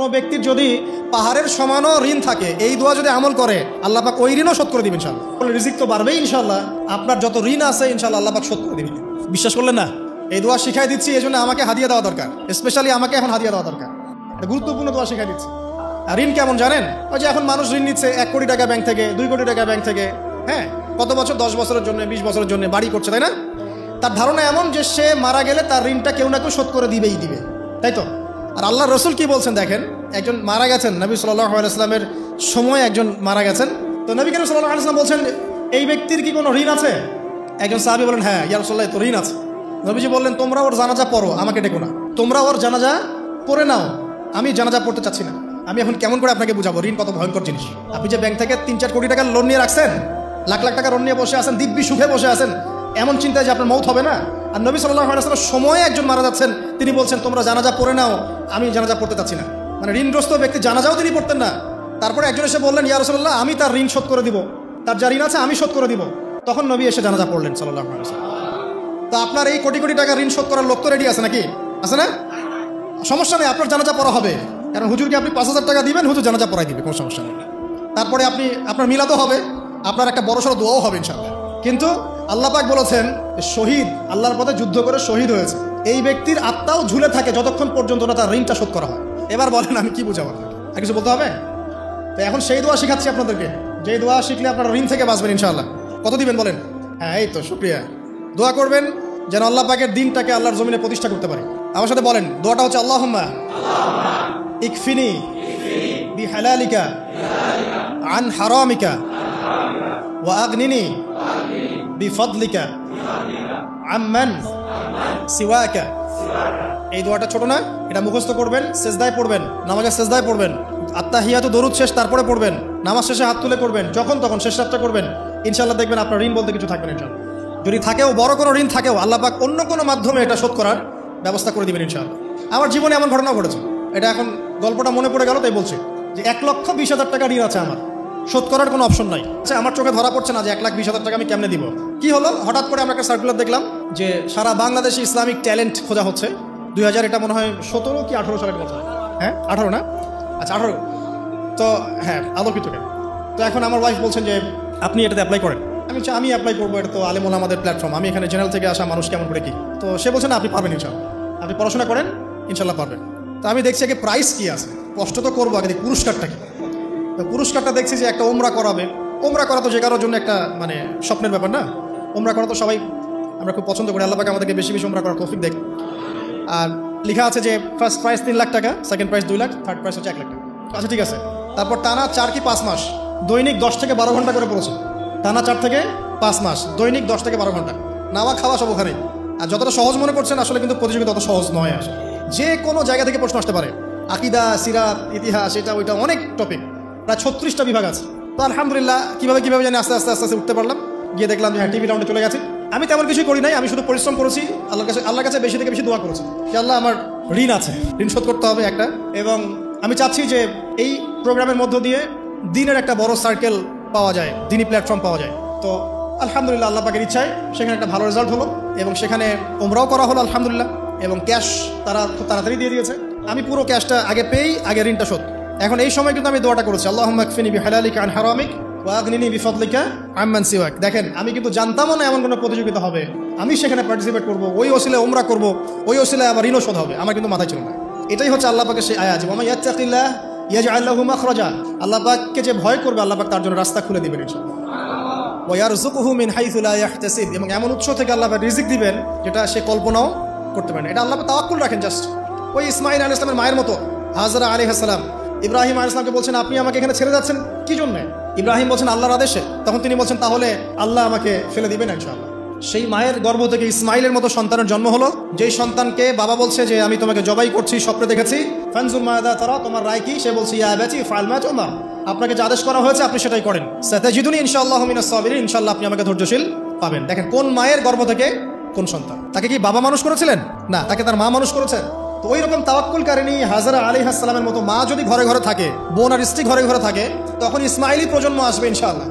কোনো ব্যক্তির যদি পাহাড়ের সমানও ঋণ থাকে, এই দোয়া যদি আমল করে আল্লাহ পাক ওই ঋণও শোধ করে দিবেন ইনশাআল্লাহ। রিজিক তো বাড়বেই ইনশাআল্লাহ, আপনার যত ঋণ আছে ইনশাআল্লাহ আল্লাহ পাক শোধ করে দিবেন। বিশ্বাস করলেন না? এই দোয়া শিখাই দিচ্ছি, এই জন্য আমাকে হাদিয়া দেওয়া দরকার, স্পেশালি আমাকে এখন হাদিয়া দেওয়া দরকার। এটা গুরুত্বপূর্ণ দোয়া শিখাই দিচ্ছি। আর ঋণ কেমন জানেন? ওই যে এখন মানুষ ঋণ নিচ্ছে 1 কোটি টাকা ব্যাংক থেকে, 2 কোটি টাকা ব্যাংক থেকে, হ্যাঁ, কত বছর, 10 বছরের জন্য, 20 বছরের জন্য বাড়ি করছে, তাই না? তার ধারণা এমন যে সে মারা গেলে তার ঋণটা কেউ না কেউ শোধ করে দিবেই দিবে, তাই তো? আর আল্লাহ রসুল কি বলছেন দেখেন, একজন মারা গেছেন, নবী সাল্লাল্লাহু আলাইহি ওয়াসাল্লামের সময় একজন মারা গেছেন। তো নবী করিম সাল্লাল্লাহু আলাইহি ওয়াসাল্লাম বলছেন, এই ব্যক্তির কি কোনো ঋণ আছে? একজন সাহাবী বলেন, হ্যাঁ ইয়া রাসূলুল্লাহ, তো ঋণ আছে। নবীজি বললেন, তোমরা ওর জানাজা পড়ো, আমাকে ডেকো না, তোমরা ওর জানাজা পড়ে নাও, আমি জানাজা পড়তে চাচ্ছি না। আমি এখন কেমন করে আপনাকে বুঝাবো ঋণ কত ভয়ঙ্কর জিনিস? আপনি যে ব্যাংক থেকে 3-4 কোটি টাকার লোন নিয়ে রাখছেন, লাখ লাখ টাকা লোন নিয়ে বসে আছেন, দিব্যি সুখে বসে আছেন, এমন চিন্তায় যে আপনার মৌত হবে না। আর নবী সাল্লাল্লাহু আলাইহি ওয়াসাল্লামের সময়ে একজন মারা যাচ্ছেন, তিনি বলছেন তোমরা জানাজা পড়ে নাও, আমি জানাজা পড়তে চাচ্ছি না। মানে ঋণগ্রস্ত ব্যক্তি জানাজাও তিনি পড়তেন না। তারপরে একজন এসে বললেন, ইয়া রাসূলুল্লাহ, আমি তার ঋণ শোধ করে দিব, তার যা ঋণ আছে আমি শোধ করে দিব। তখন নবী এসে জানাজা পড়লেন সাল্লাল্লাহু আলাইহি ওয়াসাল্লাম। তো আপনার এই কোটি কোটি টাকা ঋণ শোধ করার লোক তো রেডি আছে নাকি? আছে না? সমস্যা নেই, আপনার জানাজা পড়া হবে, কারণ হুজুরকে আপনি 5,000 টাকা দিবেন, হুজুর জানাজা পড়াই দিবে, কোনো সমস্যা নেই। তারপরে আপনার মিলাদও হবে, আপনার একটা বড়সড় দোয়াও হবে ইনশাআল্লাহ। কিন্তু আল্লাহ পাক বলেছেন, শহীদ, আল্লাহর পথে যুদ্ধ করে শহীদ হয়েছে, এই ব্যক্তির আত্মাও ঝুলে থাকে যতক্ষণ পর্যন্ত না তার ঋণটা শোধ করা হয়। এবার বলেন আমি কি বুঝাবো? আর কিছু বলতে হবে? তো এখন সেই দোয়া শিখাচ্ছি আপনাদেরকে, যে দোয়া শিখলে আপনারা ঋণ থেকে বাঁচবেন ইনশাআল্লাহ। কত দিবেন বলেন? হ্যাঁ, এই তো, শুকরিয়া। দোয়া করবেন যেন আল্লাহ পাকের দিনটাকে আল্লাহর জমিনে প্রতিষ্ঠা করতে পারে। আমার সাথে বলেন, দোয়াটা হচ্ছে, আল্লাহুম্মা ইকফিনি বিহালালিকা আন হারামিকা ওয়া আগনিনি বিফদলিকা আম্মান সিওয়াকা। এই দোয়াটা ছোট না, এটা মুখস্থ করবেন, সেজদায় পড়বেন, নামাজের সেজদায় পড়বেন, আত্তাহিয়াতু দরুদ শেষ তারপরে পড়বেন, নামাজ শেষে হাত তুলে পড়বেন, যখন তখন শেষ রাতটা করবেন, ইনশাআল্লাহ দেখবেন আপনার ঋণ বলতে কিছু থাকবে না ইনশাআল্লাহ। যদি থাকেও, বড় কোনো ঋণ থাকেও, আল্লাহ পাক অন্য কোনো মাধ্যমে এটা শোধ করার ব্যবস্থা করে দিবেন ইনশাআল্লাহ। আমার জীবনে এমন ঘটনা ঘটেছে, এটা এখন গল্পটা মনে পড়ে গেল তাই বলছি, যে 1,20,000 টাকা ঋণ আছে আমার, শোধ করার কোনো অপশন নাই। আচ্ছা, আমার চোখে ধরা পড়ছে না যে 1,20,000 টাকা আমি কেমনে দিব। কি হলো, হঠাৎ করে আমরা একটা সার্কুলার দেখলাম যে সারা বাংলাদেশে ইসলামিক ট্যালেন্ট খোঁজা হচ্ছে। 2000 এটা মনে হয় 17 কি 18 সালের কথা, হ্যাঁ 18 না, আচ্ছা 18। তো হ্যাঁ, আলোকিত কেন। তো এখন আমার ওয়াইফ বলছেন যে আপনি এটাতে অ্যাপ্লাই করেন। আমি অ্যাপ্লাই করবো, এটা তো আলেম ওলামাদের প্ল্যাটফর্ম, আমি এখানে জেনারেল থেকে আসা মানুষ কেমন করে কি। তো সে বলছে না, আপনি পারবেন ইনশাআল্লাহ, আপনি পড়াশোনা করেন, ইনশাআল্লাহ পারবেন। তো আমি দেখছি আগে প্রাইস কি আছে, কষ্ট তো করবো, আগে পুরস্কারটা কি। তো পুরস্কারটা দেখছি যে একটা ওমরা করাবে। ওমরা করা তো যে কারোর জন্য একটা মানে স্বপ্নের ব্যাপার না। ওমরা করা তো সবাই আমরা খুব পছন্দ করি, আল্লাহ পাক আমাদেরকে বেশি বেশি ওমরা করার তৌফিক দেখ। আর লেখা আছে যে ফার্স্ট প্রাইস 3 লাখ টাকা, second prize 2 lakh, third price হচ্ছে 1 লাখ টাকা। আচ্ছা ঠিক আছে। তারপর টানা 4 কি 5 মাস দৈনিক 10 থেকে 12 ঘন্টা করে পড়েছে। টানা 4 থেকে 5 মাস দৈনিক 10 থেকে 12 ঘন্টা, নাওয়া খাওয়া সব ওখানেই। আর যতটা সহজ মনে করছেন আসলে কিন্তু প্রতিযোগিতা অত সহজ নয়। আসলে যে কোনো জায়গা থেকে প্রশ্ন আসতে পারে, আকিদা, সিরাত, ইতিহাস, এটা ওইটা অনেক টপিক, প্রায় 36টা বিভাগ আছে। তো আলহামদুলিল্লাহ কিভাবে জানি আস্তে আস্তে উঠতে পারলাম। গিয়ে দেখলাম যে হ্যাঁ, টিভি রাউন্ডে চলে গেছে। আমি তেমন কিছুই করি নাই, আমি শুধু পরিশ্রম করেছি, আল্লাহর কাছে বেশি থেকে বেশি দোয়া করেছি যে আল্লাহ, আমার ঋণ আছে, ঋণ শোধ করতে হবে একটা। এবং আমি চাচ্ছি যে এই প্রোগ্রামের মধ্য দিয়ে দিনের একটা বড় সার্কেল পাওয়া যায়, দিনী প্ল্যাটফর্ম পাওয়া যায়। তো আলহামদুলিল্লাহ আল্লাহ পাকের ইচ্ছায় সেখানে একটা ভালো রেজাল্ট হলো, এবং সেখানে ওমরাও করা হলো আলহামদুলিল্লাহ, এবং ক্যাশ তারা খুব তাড়াতাড়ি দিয়ে দিয়েছে। আমি পুরো ক্যাশটা আগে পেয়েই আগে ঋণটা শোধ। এখন এই সময় কিন্তু আমি দোয়াটা করেছি, আল্লাহুম্মা কফিনি বিহালালিকা আন হারামিক ওয়া আগনিনি বিফদলিকা আম্মান সিওয়াক। দেখেন, আমি কিন্তু জানতামও না এমন কোনো প্রতিযোগিতা হবে, আমি সেখানে পার্টিসিপেট করবো, ওই ওসিলায় ওমরা করবো, ওই ওসিলায় আবার ঋণও শোধ হবে, আমার কিন্তু মাথায় ছিল না। এটাই হচ্ছে আল্লাহ পাকের সেই আয়াত, ওয়া মান ইয়াত্তাকিল্লাহ ইয়াজআল লাহু মাখরাজা। আল্লাহ পাককে যে ভয় করবে, আল্লাহ পাক তার জন্য রাস্তা খুলে দিবেন ইনশাআল্লাহ। ওয়া ইয়ারযুকুহু মিন হাইসু লা ইয়াহতাসিব, এবং এমন উৎস থেকে আল্লাহ পাক রিজিক দিবেন যেটা সে কল্পনাও করতে পারে না। এটা আল্লাহ পাক তাওয়াক্কুল রাখেন। জাস্ট ওই ইসমাঈল আলাইহিস সালামের মায়ের মতো, হাজরা আলাইহিস সালাম ইব্রাহিম আলাইহিস সালামকে বলছেন, আপনি আমাকে এখানে ছেড়ে যাচ্ছেন কি জন্য? ইব্রাহিম বলছেন আল্লাহর আদেশে। তখন তিনি বলছেন, তাহলে আল্লাহ আমাকে ফেলে দিবেন ইনশাআল্লাহ। সেই মায়ের গর্ভ থেকে ইসমাইলের মতো সন্তানের জন্ম হলো, যেই সন্তানকে বাবা বলছে যে আমি তোমাকে জবাই করছি, স্বপ্নে দেখেছি, ফানজুর মাদা তারা, তোমার রায় কি? সে বলছে ইয়া আবাতি ফাআল মা তুমার, আপনাকে যে আদেশ করা হয়েছে আপনি সেটাই করেন, সাতাজিদুনি ইনশাআল্লাহু মিনাস সাবিরিন, ইনশাআল্লাহ আপনি আমাকে ধৈর্যশীল পাবেন। দেখেন কোন মায়ের গর্ভ থেকে কোন সন্তান। তাকে কি বাবা মানুষ করেছিলেন? না, তাকে তার মা মানুষ করেছেন। তো ওই রকম তাওয়াক্কুলকারিনী হাজরা আলাইহিস সালামের মতো মা যদি ঘরে ঘরে থাকে, বোন আর স্ত্রী ঘরে ঘরে থাকে, তখন ইসমাইলি প্রজন্ম আসবে ইনশাআল্লাহ।